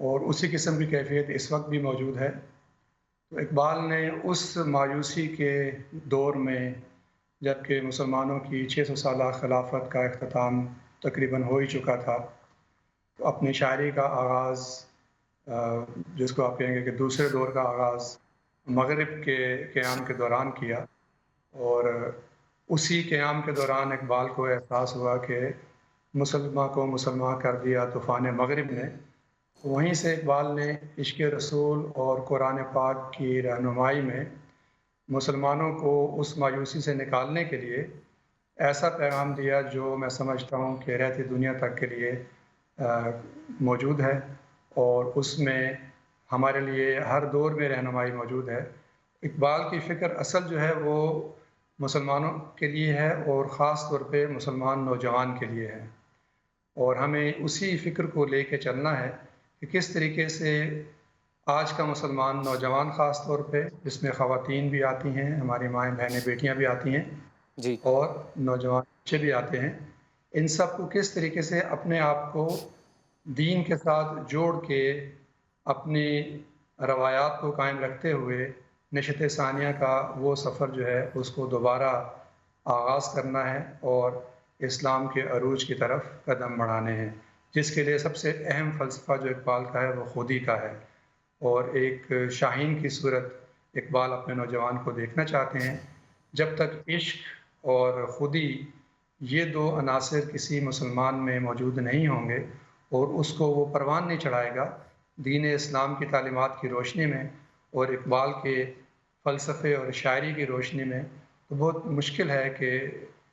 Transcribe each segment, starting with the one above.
اور اسی قسم کی کیفیت اس وقت بھی موجود ہے۔ تو اقبال نے اس مایوسی کے دور میں، جب کہ مسلمانوں کی 600 سالہ خلافت کا اختتام تقریباً ہو ہی چکا تھا، تو اپنی شاعری کا آغاز، جس کو آپ کہیں گے کہ دوسرے دور کا آغاز، مغرب کے قیام کے دوران کیا۔ اور اسی قیام کے دوران اقبال کو احساس ہوا کہ مسلمہ کو مسلمہ کر دیا طوفان مغرب نے۔ وہیں سے اقبال نے عشق رسول اور قرآن پاک کی رہنمائی میں مسلمانوں کو اس مایوسی سے نکالنے کے لیے ایسا پیغام دیا جو میں سمجھتا ہوں کہ رہتی دنیا تک کے لیے موجود ہے، اور اس میں ہمارے لیے ہر دور میں رہنمائی موجود ہے۔ اقبال کی فکر اصل جو ہے وہ مسلمانوں کے لیے ہے، اور خاص طور پہ مسلمان نوجوان کے لیے ہے، اور ہمیں اسی فکر کو لے کے چلنا ہے کہ کس طریقے سے آج کا مسلمان نوجوان، خاص طور پہ جس میں خواتین بھی آتی ہیں، ہماری مائیں بہنیں بیٹیاں بھی آتی ہیں، جی اور نوجوان بچے بھی آتے ہیں، ان سب کو کس طریقے سے اپنے آپ کو دین کے ساتھ جوڑ کے اپنی روایات کو قائم رکھتے ہوئے نشت ثانیہ کا وہ سفر جو ہے اس کو دوبارہ آغاز کرنا ہے، اور اسلام کے عروج کی طرف قدم بڑھانے ہیں، جس کے لیے سب سے اہم فلسفہ جو اقبال کا ہے وہ خودی کا ہے۔ اور ایک شاہین کی صورت اقبال اپنے نوجوان کو دیکھنا چاہتے ہیں۔ جب تک عشق اور خودی، یہ دو عناصر کسی مسلمان میں موجود نہیں ہوں گے اور اس کو وہ پروان نہیں چڑھائے گا دین اسلام کی تعلیمات کی روشنی میں اور اقبال کے فلسفے اور شاعری کی روشنی میں، تو بہت مشکل ہے کہ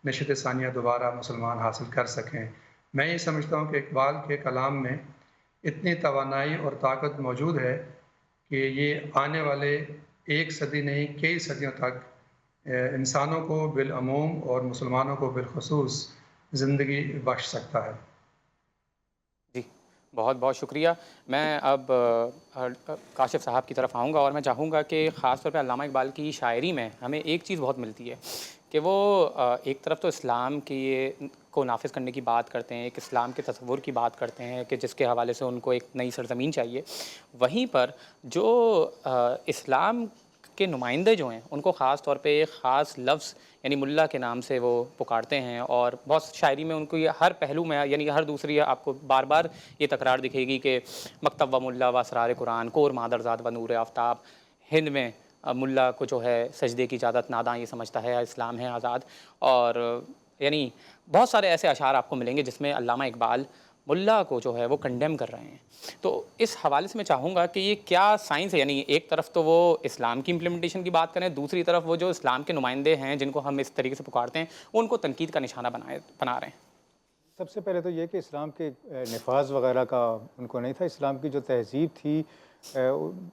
نشت ثانیہ دوبارہ مسلمان حاصل کر سکیں۔ میں یہ سمجھتا ہوں کہ اقبال کے کلام میں اتنی توانائی اور طاقت موجود ہے کہ یہ آنے والے ایک صدی نہیں، کئی صدیوں تک انسانوں کو بالعموم اور مسلمانوں کو بالخصوص زندگی بخش سکتا ہے۔ جی، بہت بہت شکریہ۔ میں اب کاشف صاحب کی طرف آؤں گا، اور میں چاہوں گا کہ خاص طور پہ علامہ اقبال کی شاعری میں ہمیں ایک چیز بہت ملتی ہے کہ وہ ایک طرف تو اسلام کی کو نافذ کرنے کی بات کرتے ہیں، ایک اسلام کے تصور کی بات کرتے ہیں کہ جس کے حوالے سے ان کو ایک نئی سرزمین چاہیے، وہیں پر جو اسلام کے نمائندے جو ہیں ان کو خاص طور پہ ایک خاص لفظ یعنی ملا کے نام سے وہ پکارتے ہیں، اور بہت شاعری میں ان کو یہ ہر پہلو میں یعنی ہر دوسری آپ کو بار بار یہ تکرار دکھے گی کہ مکتب و ملا و اسرار قرآن، کور مادرزاد و نور آفتاب، ہند میں ملا کو جو ہے سجدے کی اجازت، ناداں یہ سمجھتا ہے اسلام ہے آزاد، اور یعنی بہت سارے ایسے اشعار آپ کو ملیں گے جس میں علامہ اقبال ملا کو جو ہے وہ کنڈیم کر رہے ہیں۔ تو اس حوالے سے میں چاہوں گا کہ یہ کیا سائنس ہے، یعنی ایک طرف تو وہ اسلام کی امپلیمنٹیشن کی بات کریں، دوسری طرف وہ جو اسلام کے نمائندے ہیں جن کو ہم اس طریقے سے پکارتے ہیں ان کو تنقید کا نشانہ بنا رہے ہیں۔ سب سے پہلے تو یہ کہ اسلام کے نفاذ وغیرہ کا ان کو نہیں تھا، اسلام کی جو تہذیب تھی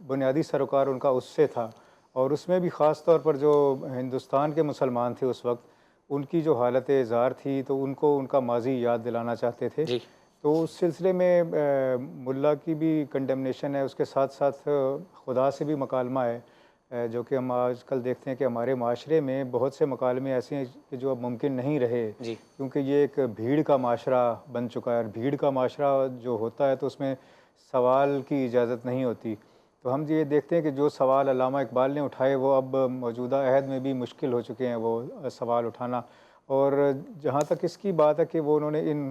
بنیادی سروکار ان کا اس سے تھا، اور اس میں بھی خاص طور پر جو ہندوستان کے مسلمان تھے اس وقت، ان کی جو حالت زار تھی تو ان کو ان کا ماضی یاد دلانا چاہتے تھے۔ جی تو اس سلسلے میں ملا کی بھی کنڈمنیشن ہے، اس کے ساتھ ساتھ خدا سے بھی مکالمہ ہے، جو کہ ہم آج کل دیکھتے ہیں کہ ہمارے معاشرے میں بہت سے مکالمے ایسے ہیں کہ جو اب ممکن نہیں رہے، جی کیونکہ یہ ایک بھیڑ کا معاشرہ بن چکا ہے، اور بھیڑ کا معاشرہ جو ہوتا ہے تو اس میں سوال کی اجازت نہیں ہوتی۔ تو ہم یہ دیکھتے ہیں کہ جو سوال علامہ اقبال نے اٹھائے وہ اب موجودہ عہد میں بھی مشکل ہو چکے ہیں وہ سوال اٹھانا، اور جہاں تک اس کی بات ہے کہ وہ انہوں نے ان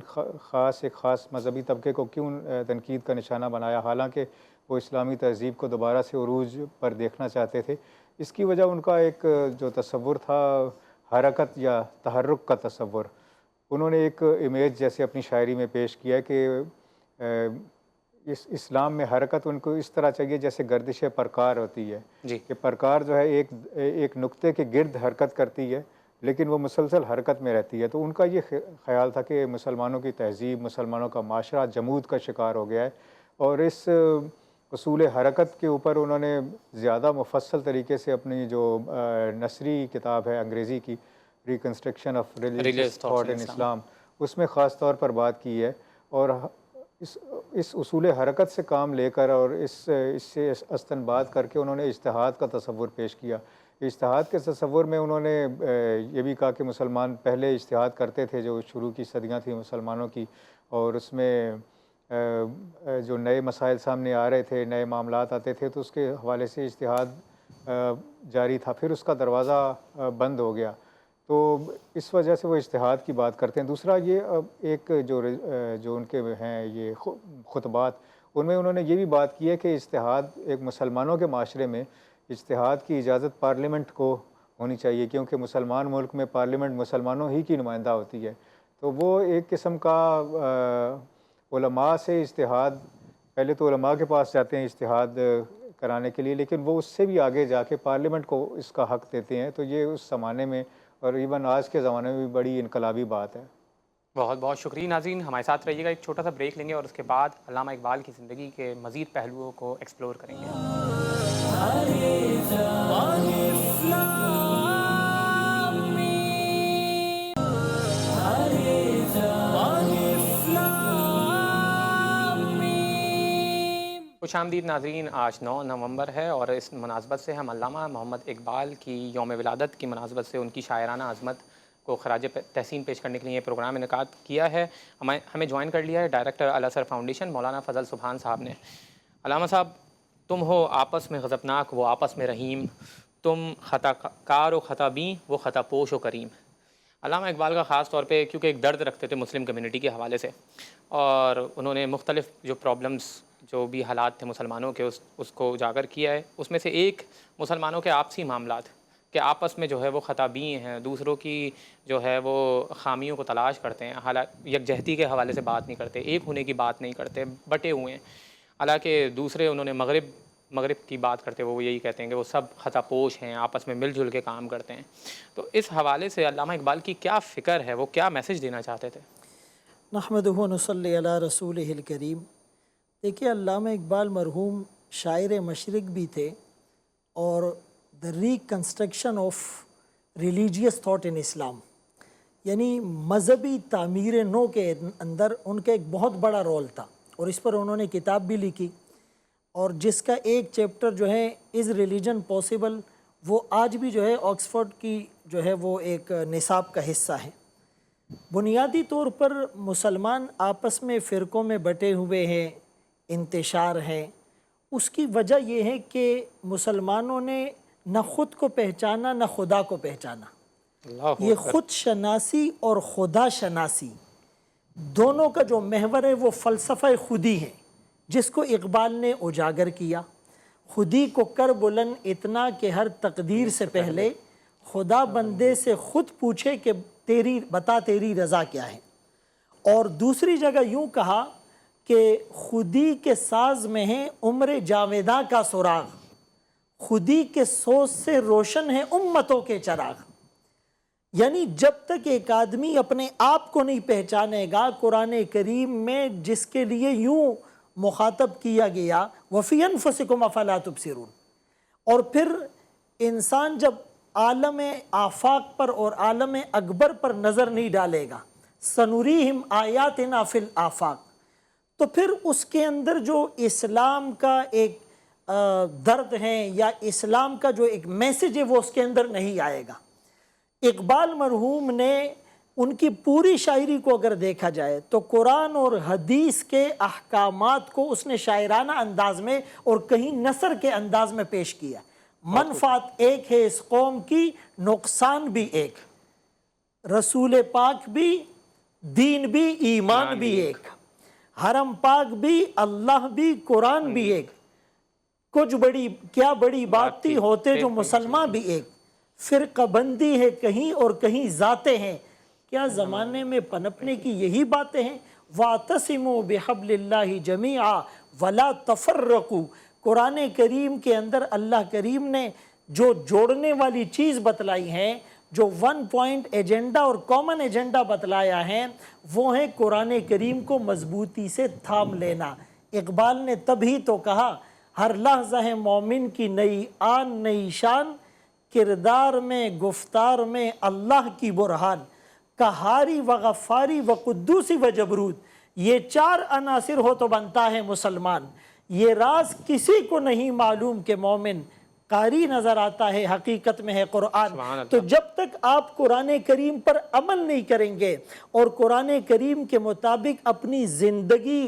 ایک خاص مذہبی طبقے کو کیوں تنقید کا نشانہ بنایا، حالانکہ وہ اسلامی تہذیب کو دوبارہ سے عروج پر دیکھنا چاہتے تھے۔ اس کی وجہ ان کا ایک جو تصور تھا حرکت یا تحرک کا تصور، انہوں نے ایک امیج جیسے اپنی شاعری میں پیش کیا ہے کہ اس اسلام میں حرکت ان کو اس طرح چاہیے جیسے گردش پرکار ہوتی ہے، جی کہ پرکار جو ہے ایک نقطے کے گرد حرکت کرتی ہے لیکن وہ مسلسل حرکت میں رہتی ہے۔ تو ان کا یہ خیال تھا کہ مسلمانوں کی تہذیب، مسلمانوں کا معاشرہ جمود کا شکار ہو گیا ہے، اور اس اصول حرکت کے اوپر انہوں نے زیادہ مفصل طریقے سے اپنی جو نثری کتاب ہے انگریزی کی reconstruction of religious religious thoughts thought in in Islam. اسلام، اس میں خاص طور پر بات کی ہے، اور اس اصول حرکت سے کام لے کر اور اس سے استنباط کر کے انہوں نے اجتہاد کا تصور پیش کیا۔ اجتہاد کے تصور میں انہوں نے یہ بھی کہا کہ مسلمان پہلے اجتہاد کرتے تھے، جو شروع کی صدیاں تھیں مسلمانوں کی، اور اس میں جو نئے مسائل سامنے آ رہے تھے، نئے معاملات آتے تھے، تو اس کے حوالے سے اجتہاد جاری تھا، پھر اس کا دروازہ بند ہو گیا، تو اس وجہ سے وہ اجتہاد کی بات کرتے ہیں۔ دوسرا یہ ایک جو ان کے ہیں یہ خطبات، ان میں انہوں نے یہ بھی بات کی ہے کہ اجتہاد ایک مسلمانوں کے معاشرے میں اجتہاد کی اجازت پارلیمنٹ کو ہونی چاہیے، کیونکہ مسلمان ملک میں پارلیمنٹ مسلمانوں ہی کی نمائندہ ہوتی ہے، تو وہ ایک قسم کا علماء سے اجتہاد، پہلے تو علماء کے پاس جاتے ہیں اجتہاد کرانے کے لیے، لیکن وہ اس سے بھی آگے جا کے پارلیمنٹ کو اس کا حق دیتے ہیں، تو یہ اس زمانے میں اور ایون آج کے زمانے میں بھی بڑی انقلابی بات ہے۔ بہت بہت شکریہ ناظرین، ہمارے ساتھ رہیے گا، ایک چھوٹا سا بریک لیں گے اور اس کے بعد علامہ اقبال کی زندگی کے مزید پہلوؤں کو ایکسپلور کریں گے۔ خوش آمدید ناظرین، آج 9 نومبر ہے اور اس مناسبت سے ہم علامہ محمد اقبال کی یوم ولادت کی مناسبت سے ان کی شاعرانہ عظمت کو خراج تحسین پیش کرنے کے لیے یہ پروگرام انعقاد کیا ہے۔ ہمیں جوائن کر لیا ہے ڈائریکٹر الاثر فاؤنڈیشن مولانا فضل سبحان صاحب نے۔ علامہ صاحب، تم ہو آپس میں غضبناک وہ آپس میں رحیم، تم خطا کار و خطا بین وہ خطا پوش و کریم۔ علامہ اقبال کا خاص طور پہ کیونکہ ایک درد رکھتے تھے مسلم کمیونٹی کے حوالے سے، اور انہوں نے مختلف جو پرابلمز، جو بھی حالات تھے مسلمانوں کے، اس کو اجاگر کیا ہے۔ اس میں سے ایک مسلمانوں کے آپسی معاملات کہ آپس میں جو ہے وہ خطا بین ہیں، دوسروں کی جو ہے وہ خامیوں کو تلاش کرتے ہیں، حالانکہ یکجہتی کے حوالے سے بات نہیں کرتے، ایک ہونے کی بات نہیں کرتے، بٹے ہوئے ہیں۔ حالانکہ دوسرے انہوں نے مغرب کی بات کرتے وہ یہی کہتے ہیں کہ وہ سب خطا پوش ہیں، آپس میں مل جل کے کام کرتے ہیں۔ تو اس حوالے سے علامہ اقبال کی کیا فکر ہے، وہ کیا میسج دینا چاہتے تھے؟ نحمدہ و نصلی علی رسولہ الکریم۔ دیکھیے، علامہ اقبال مرحوم شاعر مشرق بھی تھے اور the reconstruction of religious thought in Islam, یعنی مذہبی تعمیر نو کے اندر ان کا ایک بہت بڑا رول تھا، اور اس پر انہوں نے کتاب بھی لکھی، اور جس کا ایک چیپٹر جو ہے از ریلیجن پاسبل، وہ آج بھی جو ہے آکسفورڈ کی جو ہے وہ ایک نصاب کا حصہ ہے۔ بنیادی طور پر مسلمان آپس میں فرقوں میں بٹے ہوئے ہیں، انتشار ہے، اس کی وجہ یہ ہے کہ مسلمانوں نے نہ خود کو پہچانا نہ خدا کو پہچانا۔ یہ خود شناسی اور خدا شناسی دونوں کا جو محور ہے وہ فلسفہ خودی ہے، جس کو اقبال نے اجاگر کیا۔ خودی کو کر بلند اتنا کہ ہر تقدیر سے پہلے خدا بندے سے خود پوچھے کہ تیری رضا کیا ہے۔ اور دوسری جگہ یوں کہا کہ خودی کے ساز میں ہے عمر جاویداں کا سراغ، خودی کے سوز سے روشن ہے امتوں کے چراغ۔ یعنی جب تک ایک آدمی اپنے آپ کو نہیں پہچانے گا، قرآن کریم میں جس کے لیے یوں مخاطب کیا گیا وَفِي أَنفُسِكُمْ أَفَلَا تُبْصِرُونَ، اور پھر انسان جب عالم آفاق پر اور عالم اکبر پر نظر نہیں ڈالے گا، سَنُرِيهِمْ آيَاتِنَا فِي الْآفاق، تو پھر اس کے اندر جو اسلام کا ایک درد ہے یا اسلام کا جو ایک میسیج ہے وہ اس کے اندر نہیں آئے گا۔ اقبال مرحوم نے ان کی پوری شاعری کو اگر دیکھا جائے تو قرآن اور حدیث کے احکامات کو اس نے شاعرانہ انداز میں اور کہیں نثر کے انداز میں پیش کیا۔ منفعت ایک ہے اس قوم کی، نقصان بھی ایک، رسول پاک بھی، دین بھی، ایمان بھی ایک، حرم پاک بھی، اللہ بھی، قرآن بھی ایک، کچھ کیا بڑی بات تھی ہوتے جو مسلمان بھی ایک، فرقہ بندی ہے کہیں اور کہیں ذاتیں ہیں، کیا زمانے میں پنپنے کی یہی باتیں ہیں؟ وَاعْتَصِمُوا بِحَبْلِ اللَّهِ جَمِيعًا وَلَا تَفَرَّقُوا۔ قرآن کریم کے اندر اللہ کریم نے جو جوڑنے والی چیز بتلائی ہے، جو ون پوائنٹ ایجنڈا اور کامن ایجنڈا بتلایا ہے، وہ ہے قرآن کریم کو مضبوطی سے تھام لینا۔ اقبال نے تبھی تو کہا ہر لحظہ ہے مومن کی نئی آن نئی شان، کردار میں گفتار میں اللہ کی برہان، قہاری و غفاری و قدوسی و جبروت، یہ چار عناصر ہو تو بنتا ہے مسلمان۔ یہ راز کسی کو نہیں معلوم کہ مومن قاری نظر آتا ہے حقیقت میں ہے قرآن۔ تو جب تک آپ قرآن کریم پر عمل نہیں کریں گے اور قرآن کریم کے مطابق اپنی زندگی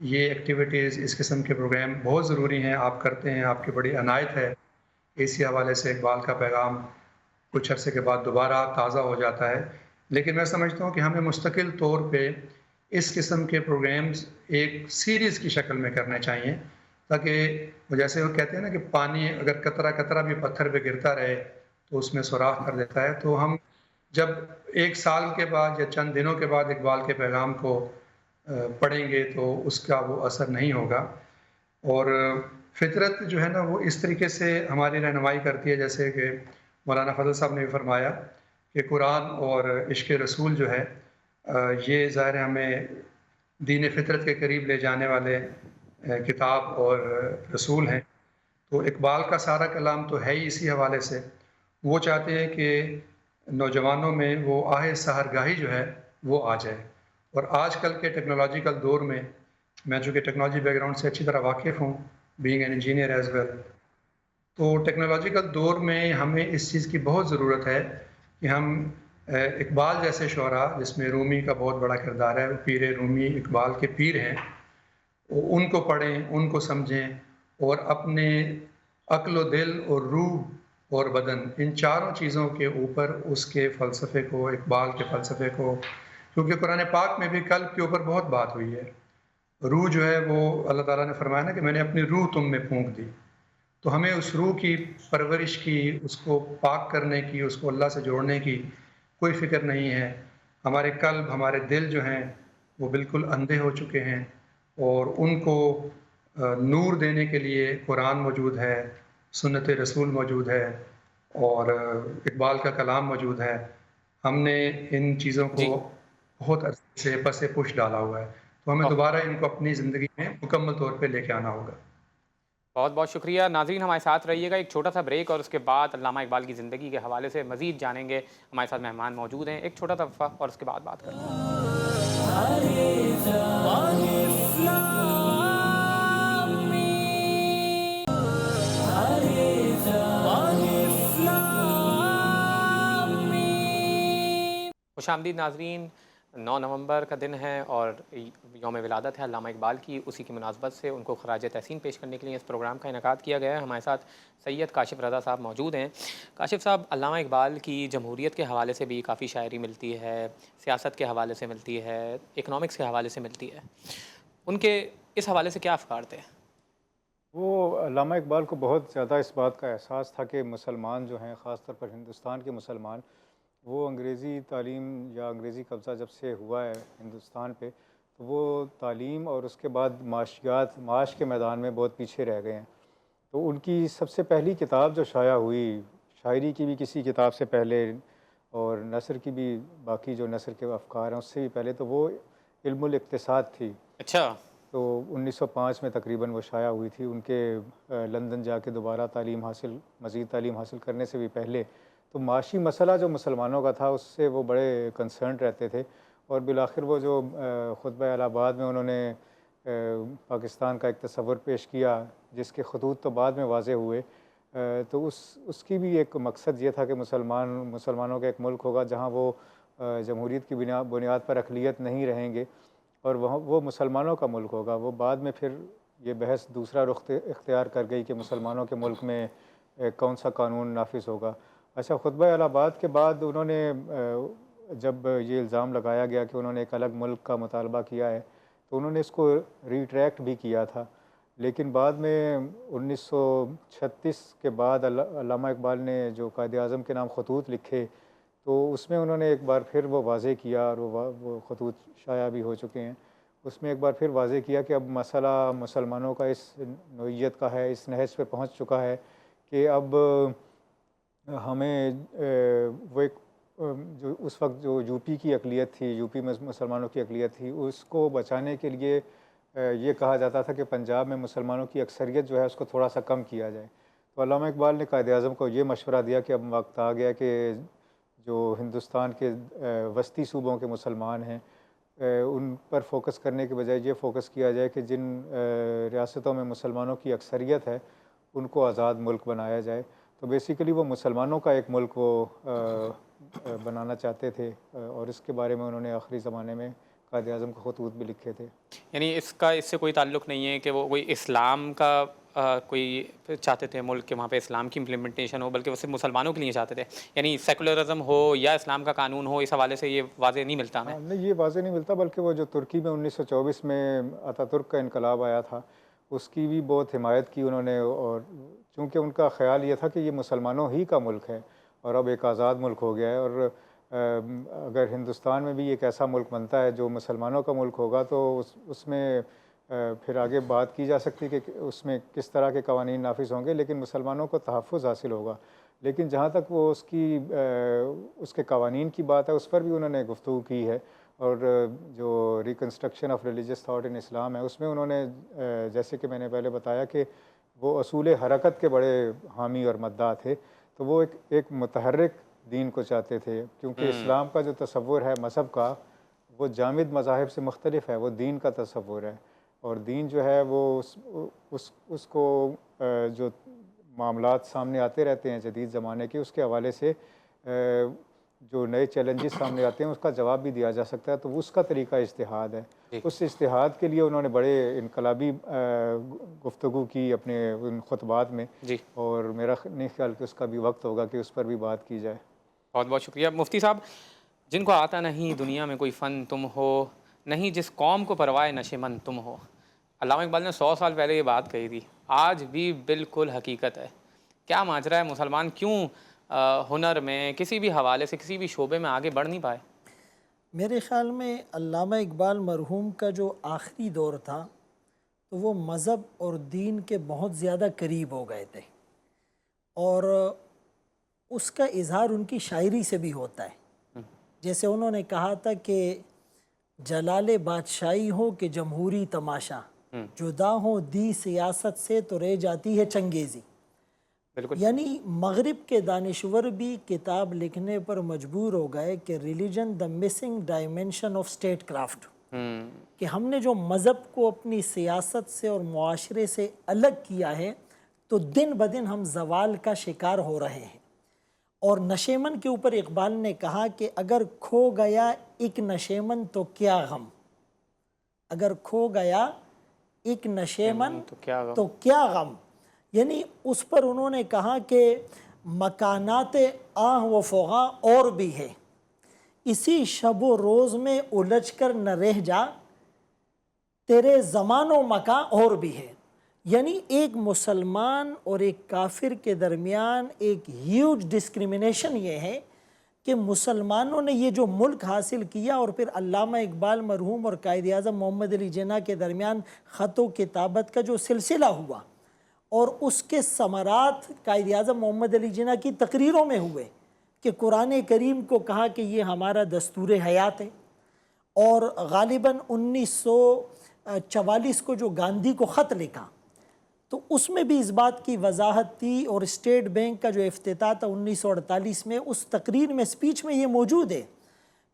یہ ایکٹیویٹیز، اس قسم کے پروگرام بہت ضروری ہیں، آپ کرتے ہیں، آپ کی بڑی عنایت ہے۔ اسی حوالے سے اقبال کا پیغام کچھ عرصے کے بعد دوبارہ تازہ ہو جاتا ہے، لیکن میں سمجھتا ہوں کہ ہمیں مستقل طور پہ اس قسم کے پروگرامز ایک سیریز کی شکل میں کرنے چاہیے، تاکہ جیسے وہ کہتے ہیں نا کہ پانی اگر قطرہ قطرہ بھی پتھر پہ گرتا رہے تو اس میں سوراخ کر دیتا ہے، تو ہم جب ایک سال کے بعد یا چند دنوں کے بعد اقبال کے پیغام کو پڑھیں گے تو اس کا وہ اثر نہیں ہوگا۔ اور فطرت جو ہے نا وہ اس طریقے سے ہماری رہنمائی کرتی ہے، جیسے کہ مولانا فضل صاحب نے بھی فرمایا کہ قرآن اور عشق رسول جو ہے یہ ظاہر ہمیں دین فطرت کے قریب لے جانے والے کتاب اور رسول ہیں۔ تو اقبال کا سارا کلام تو ہے ہی اسی حوالے سے، وہ چاہتے ہیں کہ نوجوانوں میں وہ آہ سحرگاہی جو ہے وہ آ جائے۔ اور آج کل کے ٹیکنالوجیکل دور میں چونکہ ٹیکنالوجی بیک گراؤنڈ سے اچھی طرح واقف ہوں، being an engineer as well, تو ٹیکنالوجیکل دور میں ہمیں اس چیز کی بہت ضرورت ہے کہ ہم اقبال جیسے شعراء، جس میں رومی کا بہت بڑا کردار ہے، پیر رومی اقبال کے پیر ہیں، ان کو پڑھیں، ان کو سمجھیں، اور اپنے عقل و دل اور روح اور بدن، ان چاروں چیزوں کے اوپر اس کے فلسفے کو، اقبال کے فلسفے کو، کیونکہ قرآن پاک میں بھی قلب کے اوپر بہت بات ہوئی ہے۔ روح جو ہے وہ اللہ تعالیٰ نے فرمایا نا کہ میں نے اپنی روح تم میں پھونک دی، تو ہمیں اس روح کی پرورش کی، اس کو پاک کرنے کی، اس کو اللہ سے جوڑنے کی کوئی فکر نہیں ہے۔ ہمارے قلب، ہمارے دل جو ہیں وہ بالکل اندھے ہو چکے ہیں، اور ان کو نور دینے کے لیے قرآن موجود ہے، سنت رسول موجود ہے، اور اقبال کا کلام موجود ہے۔ ہم نے ان چیزوں کو جی بہت عرصے سے پس پش ڈالا ہوا ہے، تو ہمیں دوبارہ ان کو اپنی زندگی میں مکمل طور پہ لے کے آنا ہوگا۔ بہت بہت شکریہ ناظرین، ہمارے ساتھ رہیے گا، ایک چھوٹا سا بریک اور اس کے بعد علامہ اقبال کی زندگی کے حوالے سے مزید جانیں گے۔ ہمارے ساتھ مہمان موجود ہیں، ایک چھوٹا سا وقفہ اور اس کے بعد بات کریں گے۔ خوش آمدید ناظرین، 9 نومبر کا دن ہے اور یوم ولادت ہے علامہ اقبال کی، اسی کی مناسبت سے ان کو خراج تحسین پیش کرنے کے لیے اس پروگرام کا انعقاد کیا گیا ہے۔ ہمارے ساتھ سید کاشف رضا صاحب موجود ہیں۔ کاشف صاحب، علامہ اقبال کی جمہوریت کے حوالے سے بھی کافی شاعری ملتی ہے، سیاست کے حوالے سے ملتی ہے، اکنامکس کے حوالے سے ملتی ہے، ان کے اس حوالے سے کیا افکار تھے؟ وہ علامہ اقبال کو بہت زیادہ اس بات کا احساس تھا کہ مسلمان جو ہیں، خاص طور پر ہندوستان کے مسلمان، وہ انگریزی تعلیم یا انگریزی قبضہ جب سے ہوا ہے ہندوستان پہ، تو وہ تعلیم اور اس کے بعد معاش کے میدان میں بہت پیچھے رہ گئے ہیں۔ تو ان کی سب سے پہلی کتاب جو شائع ہوئی، شاعری کی بھی کسی کتاب سے پہلے اور نثر کی بھی، باقی جو نثر کے افکار ہیں اس سے بھی پہلے، تو وہ علم الاقتصاد تھی۔ اچھا، تو 1905 میں تقریباً وہ شائع ہوئی تھی، ان کے لندن جا کے دوبارہ مزید تعلیم حاصل کرنے سے بھی پہلے۔ تو معاشی مسئلہ جو مسلمانوں کا تھا اس سے وہ بڑے کنسرن رہتے تھے، اور بالآخر وہ جو خطبہ الہ آباد میں انہوں نے پاکستان کا ایک تصور پیش کیا، جس کے خطوط تو بعد میں واضح ہوئے، تو اس کی بھی ایک مقصد یہ تھا کہ مسلمانوں کا ایک ملک ہوگا جہاں وہ جمہوریت کی بنیاد پر اقلیت نہیں رہیں گے، اور وہاں وہ مسلمانوں کا ملک ہوگا۔ وہ بعد میں پھر یہ بحث دوسرا رخ اختیار کر گئی کہ مسلمانوں کے ملک میں کون سا قانون نافذ ہوگا۔ اچھا، خطبہ الہ آباد کے بعد انہوں نے جب یہ الزام لگایا گیا کہ انہوں نے ایک الگ ملک کا مطالبہ کیا ہے، تو انہوں نے اس کو ریٹریکٹ بھی کیا تھا، لیکن بعد میں 1936 کے بعد علامہ اقبال نے جو قائد اعظم کے نام خطوط لکھے، تو اس میں انہوں نے ایک بار پھر وہ واضح کیا، اور وہ خطوط شائع بھی ہو چکے ہیں، اس میں ایک بار پھر واضح کیا کہ اب مسئلہ مسلمانوں کا اس نوعیت کا ہے، اس نہج پہ پہنچ چکا ہے کہ اب ہمیں وہ ایک جو اس وقت جو یو پی کی اقلیت تھی، یو پی میں مسلمانوں کی اقلیت تھی، اس کو بچانے کے لیے یہ کہا جاتا تھا کہ پنجاب میں مسلمانوں کی اکثریت جو ہے اس کو تھوڑا سا کم کیا جائے۔ تو علامہ اقبال نے قائد اعظم کو یہ مشورہ دیا کہ اب وقت آ گیا کہ جو ہندوستان کے وسطی صوبوں کے مسلمان ہیں، ان پر فوکس کرنے کے بجائے یہ فوکس کیا جائے کہ جن ریاستوں میں مسلمانوں کی اکثریت ہے ان کو آزاد ملک بنایا جائے۔ تو بیسیکلی وہ مسلمانوں کا ایک ملک وہ بنانا چاہتے تھے، اور اس کے بارے میں انہوں نے آخری زمانے میں قائد اعظم کے خطوط بھی لکھے تھے۔ یعنی اس سے کوئی تعلق نہیں ہے کہ وہ کوئی اسلام کا کوئی چاہتے تھے ملک کہ وہاں پہ اسلام کی امپلیمنٹیشن ہو، بلکہ وہ صرف مسلمانوں کے لیے چاہتے تھے، یعنی سیکولرزم ہو یا اسلام کا قانون ہو، اس حوالے سے یہ واضح نہیں ملتا ہمیں۔ نہیں، یہ واضح نہیں ملتا، بلکہ وہ جو ترکی میں 1924 میں آتا ترک کا انقلاب آیا تھا اس کی بھی بہت حمایت کی انہوں نے، اور چونکہ ان کا خیال یہ تھا کہ یہ مسلمانوں ہی کا ملک ہے اور اب ایک آزاد ملک ہو گیا ہے، اور اگر ہندوستان میں بھی ایک ایسا ملک بنتا ہے جو مسلمانوں کا ملک ہوگا تو اس میں پھر آگے بات کی جا سکتی کہ اس میں کس طرح کے قوانین نافذ ہوں گے، لیکن مسلمانوں کو تحفظ حاصل ہوگا۔ لیکن جہاں تک وہ اس کے قوانین کی بات ہے، اس پر بھی انہوں نے گفتگو کی ہے، اور جو reconstruction of religious thought in Islam ہے اس میں انہوں نے جیسے کہ میں نے پہلے بتایا کہ وہ اصول حرکت کے بڑے حامی اور مداح تھے، تو وہ ایک متحرک دین کو چاہتے تھے، کیونکہ اسلام کا جو تصور ہے مذہب کا وہ جامد مذاہب سے مختلف ہے، وہ دین کا تصور ہے، اور دین جو ہے وہ اس کو جو معاملات سامنے آتے رہتے ہیں جدید زمانے کے، اس کے حوالے سے جو نئے چیلنجز سامنے آتے ہیں اس کا جواب بھی دیا جا سکتا ہے، تو اس کا طریقہ اجتہاد ہے۔ اس اجتہاد کے لیے انہوں نے بڑے انقلابی گفتگو کی اپنے ان خطبات میں، اور میرا نہیں خیال کہ اس کا بھی وقت ہوگا کہ اس پر بھی بات کی جائے۔ بہت بہت شکریہ مفتی صاحب۔ جن کو آتا نہیں دنیا میں کوئی فن تم ہو، نہیں جس قوم کو پروائے نشے من تم ہو۔ علامہ اقبال نے 100 سال پہلے یہ بات کہی تھی، آج بھی بالکل حقیقت ہے۔ کیا ماجرا ہے، مسلمان کیوں ہنر میں کسی بھی حوالے سے کسی بھی شعبے میں آگے بڑھ نہیں پائے؟ میرے خیال میں علامہ اقبال مرحوم کا جو آخری دور تھا تو وہ مذہب اور دین کے بہت زیادہ قریب ہو گئے تھے، اور اس کا اظہار ان کی شاعری سے بھی ہوتا ہے۔ جیسے انہوں نے کہا تھا کہ جلال بادشاہی ہو کہ جمہوری تماشا، جدا ہو دی سیاست سے تو رہ جاتی ہے چنگیزی۔ یعنی مغرب کے دانشور بھی کتاب لکھنے پر مجبور ہو گئے کہ religion the missing dimension of state craft, کہ ہم نے جو مذہب کو اپنی سیاست سے اور معاشرے سے الگ کیا ہے تو دن بدن ہم زوال کا شکار ہو رہے ہیں۔ اور نشیمن کے اوپر اقبال نے کہا کہ اگر کھو گیا ایک نشیمن تو کیا غم، اگر کھو گیا ایک نشیمن تو کیا غم، یعنی اس پر انہوں نے کہا کہ مکانات آہ و فغاں اور بھی ہے، اسی شب و روز میں الجھ کر نہ رہ جا، تیرے زمان و مکان اور بھی ہے۔ یعنی ایک مسلمان اور ایک کافر کے درمیان ایک ہیوج ڈسکریمنیشن یہ ہے کہ مسلمانوں نے یہ جو ملک حاصل کیا، اور پھر علامہ اقبال مرحوم اور قائد اعظم محمد علی جناح کے درمیان خط و کتابت کا جو سلسلہ ہوا، اور اس کے ثمرات قائد اعظم محمد علی جناح کی تقریروں میں ہوئے کہ قرآن کریم کو کہا کہ یہ ہمارا دستور حیات ہے، اور غالباً 1944 کو جو گاندھی کو خط لکھا تو اس میں بھی اس بات کی وضاحت تھی، اور اسٹیٹ بینک کا جو افتتاح تھا 1948 میں، اس تقریر میں اسپیچ میں یہ موجود ہے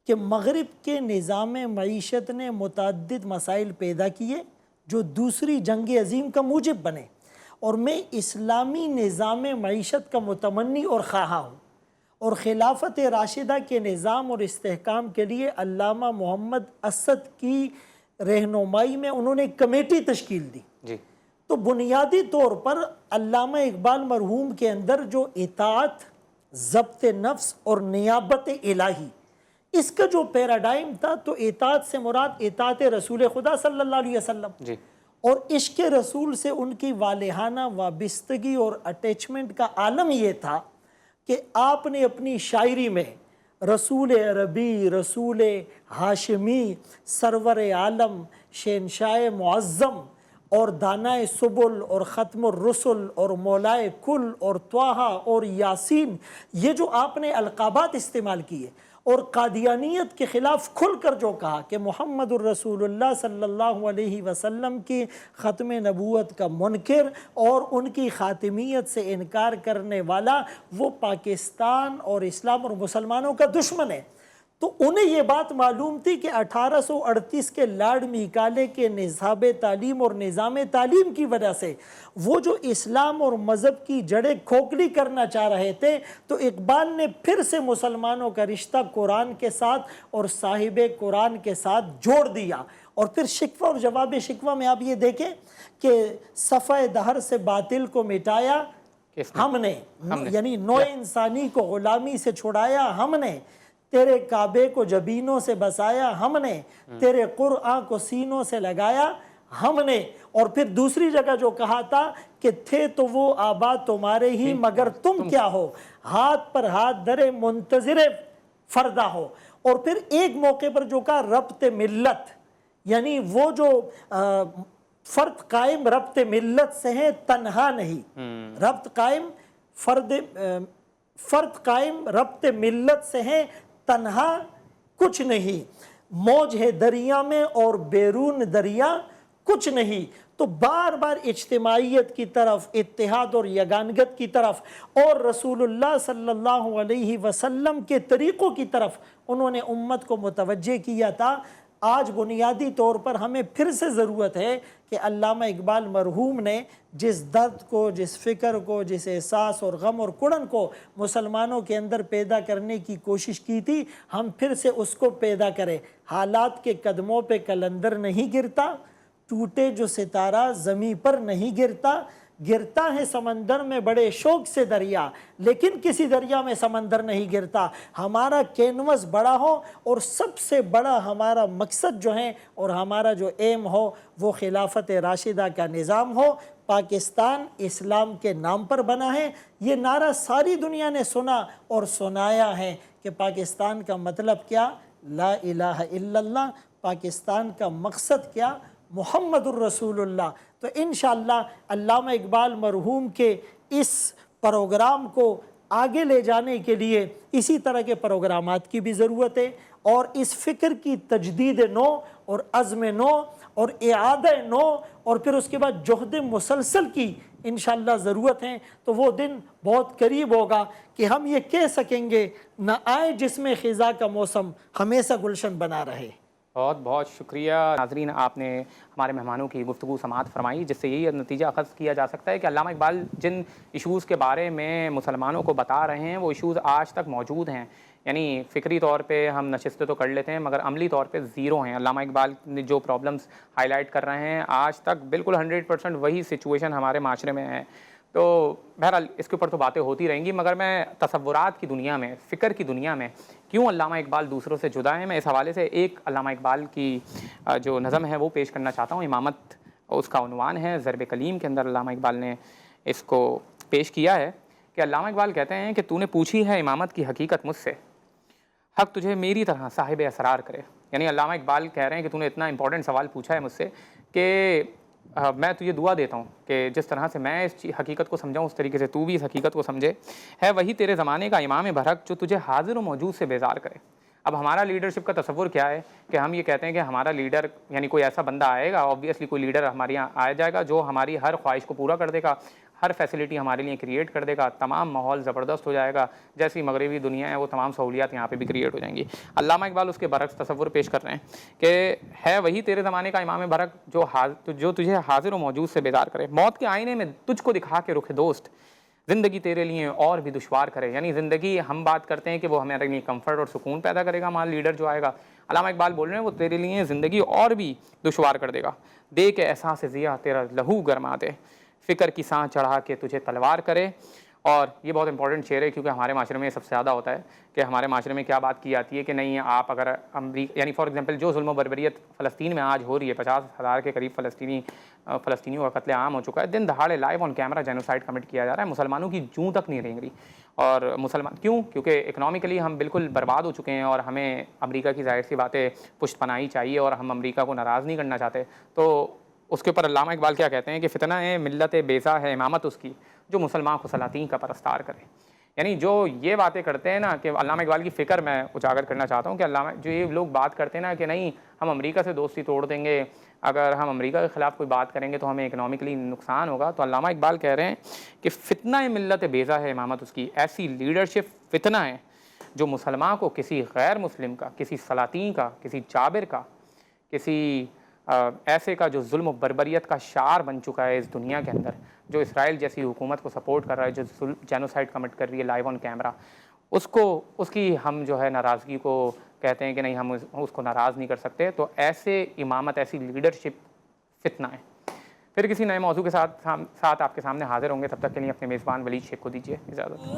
کہ مغرب کے نظام معیشت نے متعدد مسائل پیدا کیے جو دوسری جنگ عظیم کا موجب بنے، اور میں اسلامی نظام معیشت کا متمنی اور خواہاں ہوں، اور خلافت راشدہ کے نظام اور استحکام کے لیے علامہ محمد اسد کی رہنمائی میں انہوں نے ایک کمیٹی تشکیل دی۔ تو بنیادی طور پر علامہ اقبال مرحوم کے اندر جو اطاعت، ضبط نفس اور نیابت الہی، اس کا جو پیراڈائم تھا، تو اطاعت سے مراد اطاعت رسول خدا صلی اللہ علیہ وسلم، اور عشق رسول سے ان کی والہانہ وابستگی اور اٹیچمنٹ کا عالم یہ تھا کہ آپ نے اپنی شاعری میں رسول عربی، رسول ہاشمی، سرور عالم، شہنشاہ معظم اور دانائے سبل اور ختم الرسل اور مولائے کل اور طٰہٰ اور یاسین، یہ جو آپ نے القابات استعمال کیے، اور قادیانیت کے خلاف کھل کر جو کہا کہ محمد الرسول اللہ صلی اللہ علیہ وسلم کی ختم نبوت کا منکر اور ان کی خاتمیت سے انکار کرنے والا وہ پاکستان اور اسلام اور مسلمانوں کا دشمن ہے۔ تو انہیں یہ بات معلوم تھی کہ 1838 کے لارڈ میکالے کے نصاب تعلیم اور نظام تعلیم کی وجہ سے وہ جو اسلام اور مذہب کی جڑیں کھوکھلی کرنا چاہ رہے تھے، تو اقبال نے پھر سے مسلمانوں کا رشتہ قرآن کے ساتھ اور صاحب قرآن کے ساتھ جوڑ دیا۔ اور پھر شکوہ اور جواب شکوہ میں آپ یہ دیکھیں کہ صفحہ دہر سے باطل کو مٹایا ہم نے، یعنی نوع انسانی کو غلامی سے چھڑایا ہم نے، تیرے کعبے کو جبینوں سے بسایا ہم نے، تیرے قرآن کو سینوں سے لگایا ہم نے۔ اور پھر دوسری جگہ جو کہا تھا کہ تھے تو وہ آبا تمہارے ہی مگر تم کیا ہو، ہاتھ پر ہاتھ درے منتظر فردہ ہو۔ اور پھر ایک موقع پر جو کہا ربط ملت، یعنی وہ جو فرد قائم ربط ملت سے ہے تنہا نہیں، ربط قائم فرد قائم ربط ملت سے ہے تنہا کچھ نہیں، موج ہے دریا میں اور بیرون دریا کچھ نہیں۔ تو بار بار اجتماعیت کی طرف، اتحاد اور یگانگت کی طرف اور رسول اللہ صلی اللہ علیہ وسلم کے طریقوں کی طرف انہوں نے امت کو متوجہ کیا تھا۔ آج بنیادی طور پر ہمیں پھر سے ضرورت ہے کہ علامہ اقبال مرحوم نے جس درد کو، جس فکر کو، جس احساس اور غم اور کڑن کو مسلمانوں کے اندر پیدا کرنے کی کوشش کی تھی، ہم پھر سے اس کو پیدا کریں۔ حالات کے قدموں پہ قلندر نہیں گرتا، ٹوٹے جو ستارہ زمیں پر نہیں گرتا، گرتا ہے سمندر میں بڑے شوق سے دریا، لیکن کسی دریا میں سمندر نہیں گرتا۔ ہمارا کینوس بڑا ہو اور سب سے بڑا ہمارا مقصد جو ہے اور ہمارا جو ایم ہو وہ خلافت راشدہ کا نظام ہو۔ پاکستان اسلام کے نام پر بنا ہے، یہ نعرہ ساری دنیا نے سنا اور سنایا ہے کہ پاکستان کا مطلب کیا، لا الہ الا اللہ، پاکستان کا مقصد کیا، محمد الرسول اللہ۔ تو انشاءاللہ علامہ اقبال مرحوم کے اس پروگرام کو آگے لے جانے کے لیے اسی طرح کے پروگرامات کی بھی ضرورت ہے، اور اس فکر کی تجدید نو اور عزم نو اور اعادہ نو اور پھر اس کے بعد جہد مسلسل کی انشاءاللہ ضرورت ہے۔ تو وہ دن بہت قریب ہوگا کہ ہم یہ کہہ سکیں گے، نہ آئے جس میں خزاں کا موسم ہمیشہ گلشن بنا رہے۔ بہت بہت شکریہ ناظرین، آپ نے ہمارے مہمانوں کی گفتگو سماعت فرمائی، جس سے یہی نتیجہ اخذ کیا جا سکتا ہے کہ علامہ اقبال جن ایشوز کے بارے میں مسلمانوں کو بتا رہے ہیں وہ ایشوز آج تک موجود ہیں۔ یعنی فکری طور پہ ہم نشستیں تو کر لیتے ہیں مگر عملی طور پہ زیرو ہیں۔ علامہ اقبال نے جو پرابلمس ہائی لائٹ کر رہے ہیں آج تک بالکل 100% وہی سچویشن ہمارے معاشرے میں ہے۔ تو بہرحال اس کے اوپر تو باتیں ہوتی رہیں گی، مگر میں تصورات کی دنیا میں، فکر کی دنیا میں کیوں علامہ اقبال دوسروں سے جدا ہیں، میں اس حوالے سے ایک علامہ اقبال کی جو نظم ہے وہ پیش کرنا چاہتا ہوں۔ امامت اس کا عنوان ہے، ضرب کلیم کے اندر علامہ اقبال نے اس کو پیش کیا ہے کہ علامہ اقبال کہتے ہیں کہ تو نے پوچھی ہے امامت کی حقیقت مجھ سے، حق تجھے میری طرح صاحب اسرار کرے۔ یعنی علامہ اقبال کہہ رہے ہیں کہ تو نے اتنا امپورٹنٹ سوال پوچھا ہے مجھ سے کہ میں تجھے دعا دیتا ہوں کہ جس طرح سے میں اس حقیقت کو سمجھاؤں اس طریقے سے تو بھی اس حقیقت کو سمجھے۔ ہے وہی تیرے زمانے کا امام برحق جو تجھے حاضر و موجود سے بیزار کرے۔ اب ہمارا لیڈرشپ کا تصور کیا ہے کہ ہم یہ کہتے ہیں کہ ہمارا لیڈر یعنی کوئی ایسا بندہ آئے گا، آبویسلی کوئی لیڈر ہمارے یہاں آیا جائے گا جو ہماری ہر خواہش کو پورا کر دے گا، ہر فیسلٹی ہمارے لیے کریٹ کر دے گا، تمام ماحول زبردست ہو جائے گا، جیسی مغربی دنیا ہے وہ تمام سہولیات یہاں پہ بھی کریٹ ہو جائیں گی۔ علامہ اقبال اس کے برعکس تصور پیش کر رہے ہیں کہ ہے وہی تیرے زمانے کا امام برحق جو تجھے حاضر و موجود سے بیدار کرے، موت کے آئینے میں تجھ کو دکھا کے رخ دوست، زندگی تیرے لیے اور بھی دشوار کرے۔ یعنی زندگی ہم بات کرتے ہیں کہ وہ ہمارے لیے کمفرٹ اور سکون پیدا کرے گا، ہمارا لیڈر جو آئے گا، علامہ اقبال بول رہے ہیں وہ تیرے لیے زندگی اور بھی دشوار کر دے گا، دے کے احساس ضیاء تیرا لہو گرما دے، فکر کی سانس چڑھا کے تجھے تلوار کرے۔ اور یہ بہت امپورٹنٹ شعر ہے کیونکہ ہمارے معاشرے میں یہ سب سے زیادہ ہوتا ہے کہ ہمارے معاشرے میں کیا بات کی جاتی ہے کہ نہیں آپ اگر امریکہ یعنی فار ایگزامپل جو ظلم و بربریت فلسطین میں آج ہو رہی ہے، 50,000 کے قریب فلسطینیوں کا قتل عام ہو چکا ہے، دن دہاڑے live on camera genocide commit کیا جا رہا ہے، مسلمانوں کی جوں تک نہیں رینگ رہی۔ اور مسلمان کیونکہ اکنامکلی ہم بالکل برباد ہو چکے ہیں اور ہمیں امریکہ کی ظاہر سی باتیں پشت پناہی چاہیے اور ہم امریکہ کو ناراض نہیں کرنا چاہتے۔ تو اس کے اوپر علامہ اقبال کیا کہتے ہیں کہ فتنہ ہے ملت بیزا ہے امامت اس کی جو مسلمان کو سلاطین کا پرستار کرے۔ یعنی جو یہ باتیں کرتے ہیں نا کہ علامہ اقبال کی فکر میں اجاگر کرنا چاہتا ہوں کہ علامہ جو یہ لوگ بات کرتے ہیں نا کہ نہیں ہم امریکہ سے دوستی توڑ دیں گے، اگر ہم امریکہ کے خلاف کوئی بات کریں گے تو ہمیں اکنامکلی نقصان ہوگا، تو علامہ اقبال کہہ رہے ہیں کہ فتنہ ملت بیزا ہے امامت اس کی، ایسی لیڈرشپ فتنہ ہے جو مسلمان کو کسی غیر مسلم کا، کسی سلاطین کا، کسی جابر کا، کسی ایسے کا جو ظلم و بربریت کا شعار بن چکا ہے اس دنیا کے اندر، جو اسرائیل جیسی حکومت کو سپورٹ کر رہا ہے، جو جینوسائڈ کمٹ کر رہی ہے لائیو آن کیمرہ، اس کی ہم جو ہے ناراضگی کو کہتے ہیں کہ نہیں، ہم اس کو ناراض نہیں کر سکتے. تو ایسے امامت، ایسی لیڈرشپ فتنہ ہے. پھر کسی نئے موضوع کے ساتھ آپ کے سامنے حاضر ہوں گے. تب تک کے لیے اپنے میزبان ولید شیخ کو دیجیے اجازت.